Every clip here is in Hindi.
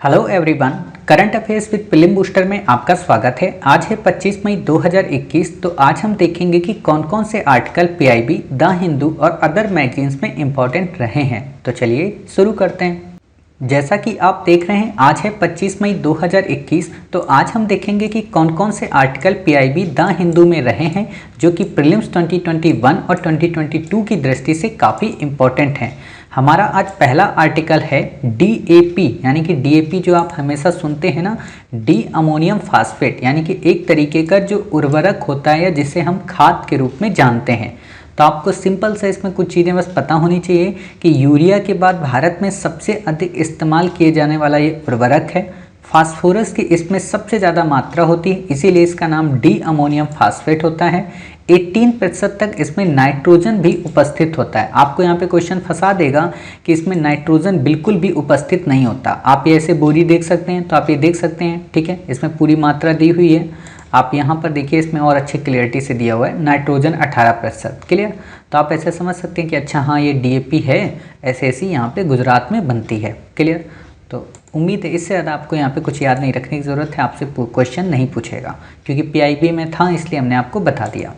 Hello everyone, current affairs with film booster में आपका स्वागत है। आज है 25 मई 2021। तो आज हम देखेंगे कि कौन कौन से आर्टिकल पीआईबी, द हिंदू और अदर मैगजीन्स में इम्पोर्टेंट रहे हैं। तो चलिए शुरू करते हैं। जैसा कि आप देख रहे हैं, आज है 25 मई 2021। तो आज हम देखेंगे कि कौन कौन से आर्टिकल पीआईबी, द हिंदू में रहे हैं जो कि प्रीलिम्स 2021 और 2022 की दृष्टि से काफ़ी इम्पोर्टेंट हैं। हमारा आज पहला आर्टिकल है डीएपी, यानी कि डीएपी जो आप हमेशा सुनते हैं ना, डी अमोनियम फास्फेट, यानी कि एक तरीके का जो उर्वरक होता है या जिसे हम खाद के रूप में जानते हैं। तो आपको सिंपल से इसमें कुछ चीज़ें बस पता होनी चाहिए कि यूरिया के बाद भारत में सबसे अधिक इस्तेमाल किए जाने वाला ये उर्वरक है। फास्फोरस की इसमें सबसे ज़्यादा मात्रा होती है, इसीलिए इसका नाम डी अमोनियम फास्फेट होता है। 18% तक इसमें नाइट्रोजन भी उपस्थित होता है। आपको यहाँ पे क्वेश्चन फंसा देगा कि इसमें नाइट्रोजन बिल्कुल भी उपस्थित नहीं होता। आप ये ऐसे बोरी देख सकते हैं, तो आप ये देख सकते हैं, ठीक है, इसमें पूरी मात्रा दी हुई है। आप यहाँ पर देखिए, इसमें और अच्छी क्लियरिटी से दिया हुआ है नाइट्रोजन 18%। क्लियर? तो आप ऐसे समझ सकते हैं कि अच्छा हाँ, ये डीएपी है, ऐसी यहाँ पे गुजरात में बनती है। क्लियर? तो उम्मीद है इससे ज़्यादा आपको यहाँ पे कुछ याद नहीं रखने की ज़रूरत है। आपसे क्वेश्चन नहीं पूछेगा क्योंकि पीआईबी में था, इसलिए हमने आपको बता दिया।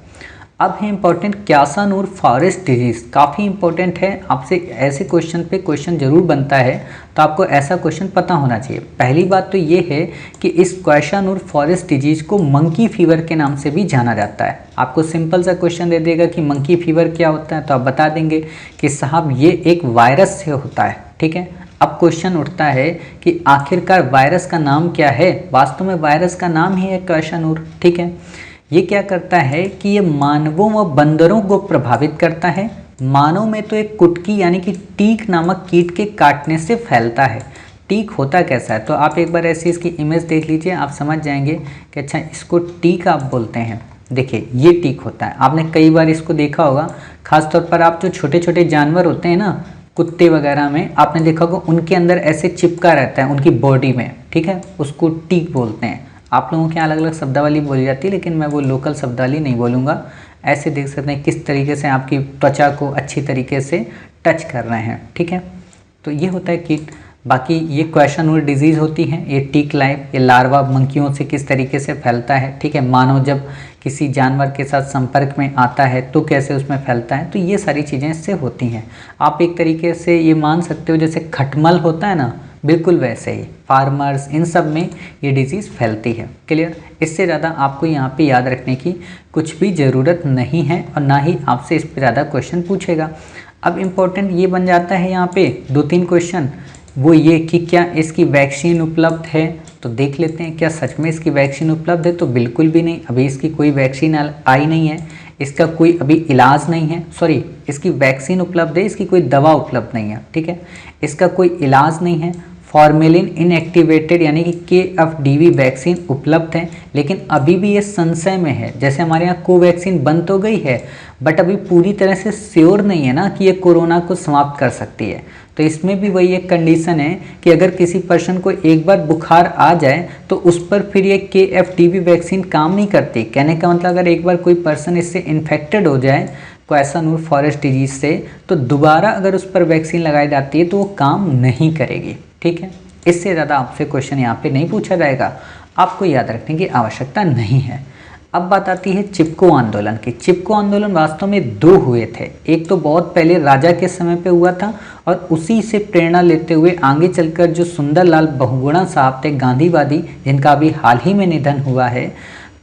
अब है इंपॉर्टेंट क्यासानूर फॉरेस्ट डिजीज़, काफ़ी इंपॉर्टेंट है। आपसे ऐसे क्वेश्चन पे क्वेश्चन जरूर बनता है, तो आपको ऐसा क्वेश्चन पता होना चाहिए। पहली बात तो ये है कि इस क्यासानूर फॉरेस्ट डिजीज़ को मंकी फीवर के नाम से भी जाना जाता है। आपको सिंपल सा क्वेश्चन दे देगा कि मंकी फीवर क्या होता है, तो आप बता देंगे कि साहब ये एक वायरस से होता है। ठीक है, अब क्वेश्चन उठता है कि आखिरकार वायरस का नाम क्या है। वास्तव में वायरस का नाम ही है क्यासानूर। ठीक है, ये क्या करता है कि ये मानवों व बंदरों को प्रभावित करता है। मानव में तो एक कुटकी यानी कि टीक नामक कीट के काटने से फैलता है। टीक होता कैसा है, तो आप एक बार ऐसी इसकी इमेज देख लीजिए, आप समझ जाएंगे कि अच्छा इसको टीक आप बोलते हैं। देखिए ये टीक होता है, आपने कई बार इसको देखा होगा। खासतौर पर आप जो छोटे छोटे जानवर होते हैं ना, कुत्ते वगैरह में आपने देखा होगा, उनके अंदर ऐसे चिपका रहता है उनकी बॉडी में। ठीक है, उसको टीक बोलते हैं। आप लोगों के अलग अलग शब्दावली बोली जाती है, लेकिन मैं वो लोकल शब्दावली नहीं बोलूँगा। ऐसे देख सकते हैं किस तरीके से आपकी त्वचा को अच्छी तरीके से टच कर रहे हैं। ठीक है, तो ये होता है कीट। बाकी ये क्यासानूर डिजीज़ होती है, ये टीक लाइफ, ये लार्वा मंकियों से किस तरीके से फैलता है। ठीक है, मानव जब किसी जानवर के साथ संपर्क में आता है तो कैसे उसमें फैलता है, तो ये सारी चीज़ें इससे होती हैं। आप एक तरीके से ये मान सकते हो जैसे खटमल होता है ना, बिल्कुल वैसे ही फार्मर्स, इन सब में ये डिजीज़ फैलती है। क्लियर? इससे ज़्यादा आपको यहाँ पे याद रखने की कुछ भी ज़रूरत नहीं है और ना ही आपसे इस पर ज़्यादा क्वेश्चन पूछेगा। अब इम्पोर्टेंट ये बन जाता है यहाँ पे 2-3 क्वेश्चन, वो ये कि क्या इसकी वैक्सीन उपलब्ध है। तो देख लेते हैं, क्या सच में इसकी वैक्सीन उपलब्ध है? तो बिल्कुल भी नहीं, अभी इसकी कोई वैक्सीन आई नहीं है, इसका कोई अभी इलाज नहीं है। सॉरी, इसकी वैक्सीन उपलब्ध है, इसकी कोई दवा उपलब्ध नहीं है। ठीक है, इसका कोई इलाज नहीं है। फॉर्मेलिन इनएक्टिवेटेड यानी कि KFDV वैक्सीन उपलब्ध है, लेकिन अभी भी ये संशय में है। जैसे हमारे यहाँ कोवैक्सीन बन तो गई है, बट अभी पूरी तरह से श्योर नहीं है ना कि ये कोरोना को समाप्त कर सकती है। तो इसमें भी वही एक कंडीशन है कि अगर किसी पर्सन को एक बार बुखार आ जाए तो उस पर फिर ये KFDV वैक्सीन काम नहीं करती। कहने का मतलब अगर एक बार कोई पर्सन इससे इन्फेक्टेड हो जाए क्यासानूर फॉरेस्ट डिजीज से, तो दोबारा अगर उस पर वैक्सीन लगाई जाती है तो वो काम नहीं करेगी। ठीक है, इससे ज़्यादा आपसे क्वेश्चन यहाँ पे नहीं पूछा जाएगा, आपको याद रखने की आवश्यकता नहीं है। अब बात आती है चिपको आंदोलन की। चिपको आंदोलन वास्तव में 2 हुए थे। एक तो बहुत पहले राजा के समय पे हुआ था, और उसी से प्रेरणा लेते हुए आगे चलकर जो सुंदरलाल बहुगुणा साहब थे, गांधीवादी, जिनका अभी हाल ही में निधन हुआ है,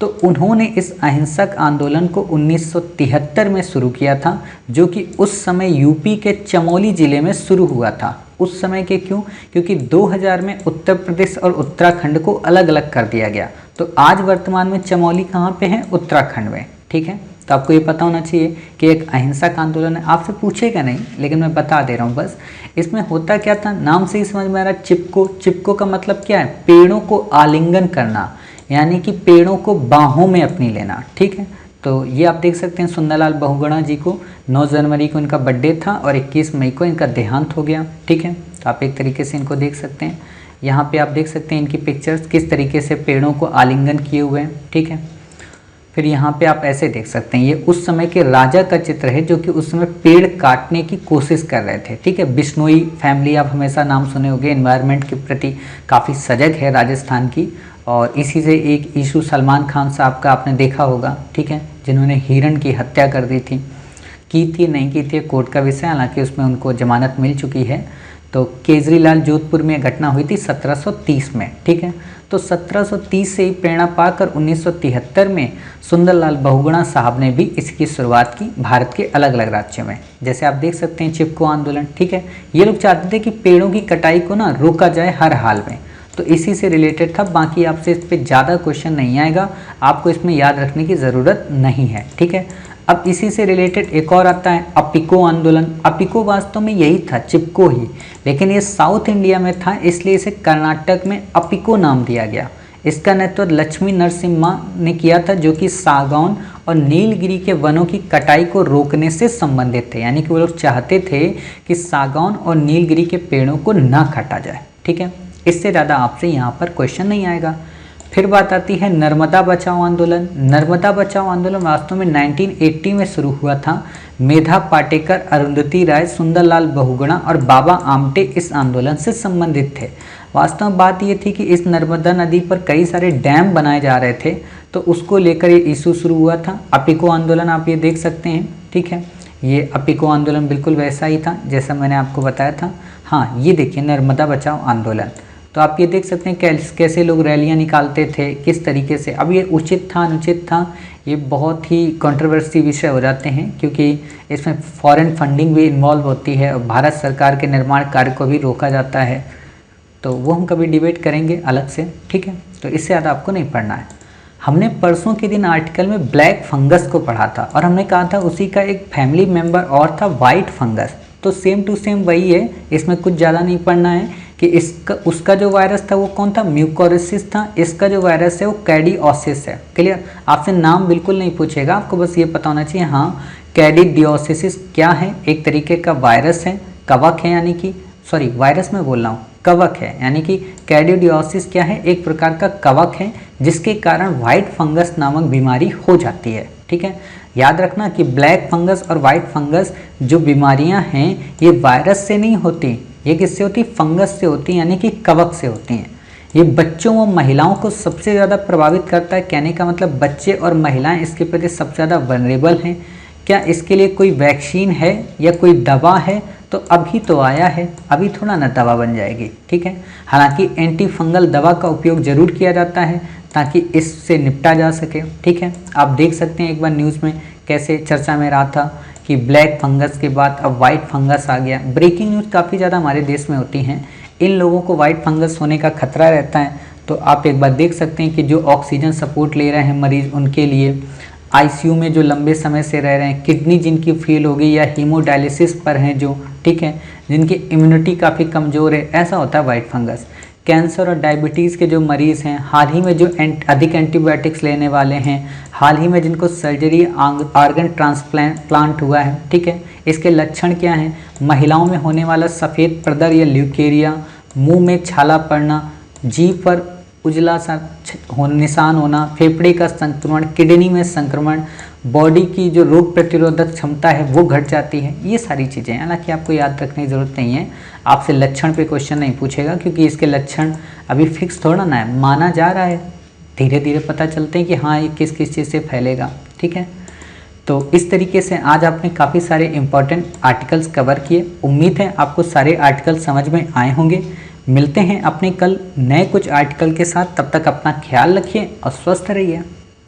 तो उन्होंने इस अहिंसक आंदोलन को 1973 में शुरू किया था, जो कि उस समय यूपी के चमोली ज़िले में शुरू हुआ था। उस समय के क्यों? क्योंकि 2000 में उत्तर प्रदेश और उत्तराखंड को अलग अलग कर दिया गया। तो आज वर्तमान में चमोली कहाँ पे है? उत्तराखंड में। ठीक है, तो आपको ये पता होना चाहिए कि एक अहिंसक आंदोलन है। आपसे पूछेगा नहीं, लेकिन मैं बता दे रहा हूँ बस। इसमें होता क्या था, नाम से ही समझ में आ रहा है। चिपको, चिपको का मतलब क्या है? पेड़ों को आलिंगन करना, यानी कि पेड़ों को बाहों में अपनी लेना। ठीक है, तो ये आप देख सकते हैं सुंदरलाल बहुगुणा जी को 9 जनवरी को इनका बर्थडे था और 21 मई को इनका देहांत हो गया। ठीक है, तो आप एक तरीके से इनको देख सकते हैं। यहाँ पे आप देख सकते हैं इनकी पिक्चर्स किस तरीके से पेड़ों को आलिंगन किए हुए हैं। ठीक है, फिर यहाँ पे आप ऐसे देख सकते हैं, ये उस समय के राजा का चित्र है जो कि उस समय पेड़ काटने की कोशिश कर रहे थे। ठीक है, बिश्नोई फैमिली आप हमेशा नाम सुने होंगे, एनवायरनमेंट के प्रति काफ़ी सजग है राजस्थान की, और इसी से एक इशू सलमान खान साहब का आपने देखा होगा। ठीक है, जिन्होंने हिरण की हत्या कर दी थी, नहीं की थी, कोर्ट का विषय, हालांकि उसमें उनको जमानत मिल चुकी है। तो केजरीलाल जोधपुर में घटना हुई थी 1730 में। ठीक है, तो 1730 से ही प्रेरणा पाकर 1973 में सुंदरलाल बहुगुणा साहब ने भी इसकी शुरुआत की भारत के अलग अलग राज्यों में। जैसे आप देख सकते हैं चिपको आंदोलन। ठीक है, ये लोग चाहते थे कि पेड़ों की कटाई को ना रोका जाए हर हाल में, तो इसी से रिलेटेड था। बाकी आपसे इस पर ज़्यादा क्वेश्चन नहीं आएगा, आपको इसमें याद रखने की ज़रूरत नहीं है। ठीक है, अब इसी से रिलेटेड एक और आता है अपिको आंदोलन। अपिको वास्तव में यही था, चिपको ही, लेकिन ये साउथ इंडिया में था, इसलिए इसे कर्नाटक में अपिको नाम दिया गया। इसका नेतृत्व लक्ष्मी नरसिम्हा ने किया था, जो कि सागौन और नीलगिरी के वनों की कटाई को रोकने से संबंधित थे। यानी कि वो लोग चाहते थे कि सागौन और नीलगिरी के पेड़ों को ना काटा जाए। ठीक है, इससे ज़्यादा आपसे यहाँ पर क्वेश्चन नहीं आएगा। फिर बात आती है नर्मदा बचाओ आंदोलन। नर्मदा बचाओ आंदोलन वास्तव में 1980 में शुरू हुआ था। मेधा पाटेकर, अरुंधति राय, सुंदरलाल बहुगुणा और बाबा आमटे इस आंदोलन से संबंधित थे। वास्तव में बात ये थी कि इस नर्मदा नदी पर कई सारे डैम बनाए जा रहे थे, तो उसको लेकर ये इशू शुरू हुआ था। अपिको आंदोलन आप ये देख सकते हैं। ठीक है, ये अपिको आंदोलन बिल्कुल वैसा ही था जैसा मैंने आपको बताया था। हाँ, ये देखिए नर्मदा बचाओ आंदोलन, तो आप ये देख सकते हैं कैसे लोग रैलियां निकालते थे, किस तरीके से। अब ये उचित था अनुचित था, ये बहुत ही कंट्रोवर्सी विषय हो जाते हैं, क्योंकि इसमें फॉरेन फंडिंग भी इन्वॉल्व होती है और भारत सरकार के निर्माण कार्य को भी रोका जाता है, तो वो हम कभी डिबेट करेंगे अलग से। ठीक है, तो इससे ज़्यादा आपको नहीं पढ़ना है। हमने परसों के दिन आर्टिकल में ब्लैक फंगस को पढ़ा था, और हमने कहा था उसी का एक फैमिली मेम्बर और था वाइट फंगस, तो सेम टू सेम वही है, इसमें कुछ ज़्यादा नहीं पढ़ना है कि उसका जो वायरस था वो कौन था, म्यूकोरिसिस था। इसका जो वायरस है वो कैडियोसिस है। क्लियर, आपसे नाम बिल्कुल नहीं पूछेगा, आपको बस ये पता होना चाहिए हाँ कैडिडियोसिस क्या है, एक तरीके का वायरस है, कवक है, यानी कि सॉरी वायरस में बोल रहा हूँ, कवक है, यानी कि कैडिडियोसिस क्या है, एक प्रकार का कवक है जिसके कारण वाइट फंगस नामक बीमारी हो जाती है। ठीक है, याद रखना कि ब्लैक फंगस और वाइट फंगस जो बीमारियां हैं ये वायरस से नहीं होती, ये किससे होती, फंगस से होती, यानी कि कवक से होती हैं। ये बच्चों व महिलाओं को सबसे ज़्यादा प्रभावित करता है। कहने का मतलब बच्चे और महिलाएं इसके प्रति सबसे ज़्यादा वनरेबल हैं। क्या इसके लिए कोई वैक्सीन है या कोई दवा है, तो अभी तो आया है, अभी थोड़ा ना दवा बन जाएगी। ठीक है, हालांकि एंटी फंगल दवा का उपयोग जरूर किया जाता है ताकि इससे निपटा जा सके। ठीक है, आप देख सकते हैं एक बार न्यूज़ में कैसे चर्चा में रहा था कि ब्लैक फंगस के बाद अब वाइट फंगस आ गया। ब्रेकिंग न्यूज़ काफ़ी ज़्यादा हमारे देश में होती हैं। इन लोगों को वाइट फंगस होने का खतरा रहता है, तो आप एक बार देख सकते हैं कि जो ऑक्सीजन सपोर्ट ले रहे हैं मरीज़, उनके लिए आईसीयू में जो लंबे समय से रह रहे हैं, किडनी जिनकी फेल हो गई या हीमोडायलिसिस पर हैं जो, ठीक है, जिनकी इम्यूनिटी काफ़ी कमज़ोर है, ऐसा होता है वाइट फंगस। कैंसर और डायबिटीज़ के जो मरीज़ हैं, हाल ही में जो अधिक एंटीबायोटिक्स लेने वाले हैं, हाल ही में जिनको सर्जरी आर्गन ट्रांसप्लांट हुआ है, ठीक है, इसके लक्षण क्या हैं, महिलाओं में होने वाला सफ़ेद प्रदर या ल्यूकेरिया, मुंह में छाला पड़ना, जीभ पर उजला सा निशान होना, फेफड़े का संक्रमण, किडनी में संक्रमण, बॉडी की जो रोग प्रतिरोधक क्षमता है वो घट जाती है, ये सारी चीज़ें हैं। हालांकि आपको याद रखने की ज़रूरत नहीं है, आपसे लक्षण पे क्वेश्चन नहीं पूछेगा क्योंकि इसके लक्षण अभी फिक्स थोड़ा ना है, माना जा रहा है, धीरे धीरे पता चलते हैं कि हाँ ये किस किस चीज़ से फैलेगा। ठीक है, तो इस तरीके से आज आपने काफ़ी सारे इंपॉर्टेंट आर्टिकल्स कवर किए। उम्मीद है आपको सारे आर्टिकल समझ में आए होंगे। मिलते हैं अपने कल नए कुछ आर्टिकल के साथ, तब तक अपना ख्याल रखिए और स्वस्थ रहिए।